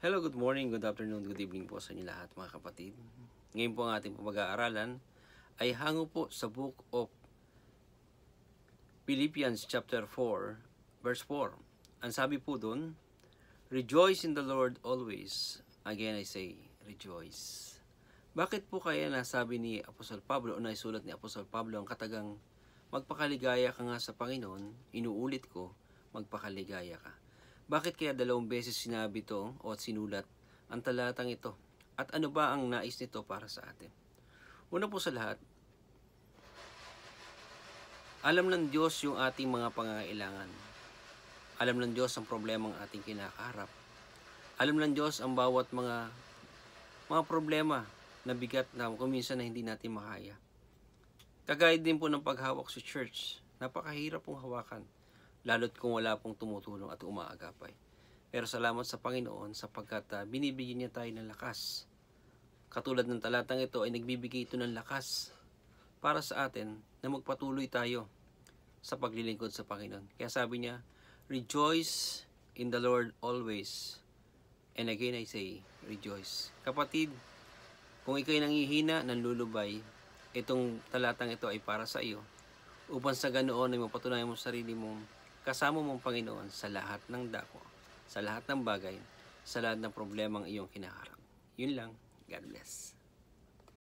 Hello, good morning, good afternoon, good evening po sa inyo lahat mga kapatid. Ngayon po ang ating pag-aaralan ay hango po sa Book of Philippians chapter 4, verse 4. Ang sabi po doon, rejoice in the Lord always. Again I say, rejoice. Bakit po kaya nasabi ni Apostol Pablo o naisulat ni Apostol Pablo ang katagang magpakaligaya ka nga sa Panginoon? Inuulit ko, magpakaligaya ka. Bakit kaya 2 beses sinabi ito o sinulat ang talatang ito? At ano ba ang nais nito para sa atin? Una po sa lahat, alam ng Diyos yung ating mga pangangailangan. Alam ng Diyos ang problemang ating kinakaharap. Alam ng Diyos ang bawat mga problema na bigat na kuminsan na hindi natin makaya. Kagaya din po ng paghawak sa church, napakahirap pong hawakan. Lalo't kung wala pong tumutulong at umaagapay. Pero salamat sa Panginoon sapagkat binibigyan niya tayo ng lakas. Katulad ng talatang ito ay nagbibigay ito ng lakas para sa atin na magpatuloy tayo sa paglilingkod sa Panginoon. Kaya sabi niya, rejoice in the Lord always. And again I say, rejoice. Kapatid, kung ikaw'y nangihina, nanlulubay, itong talatang ito ay para sa iyo upang sa ganoon ay mapatunayan mo sarili mong kasama mong Panginoon sa lahat ng dako, sa lahat ng bagay, sa lahat ng problemang iyong kinaharap. Yun lang. God bless.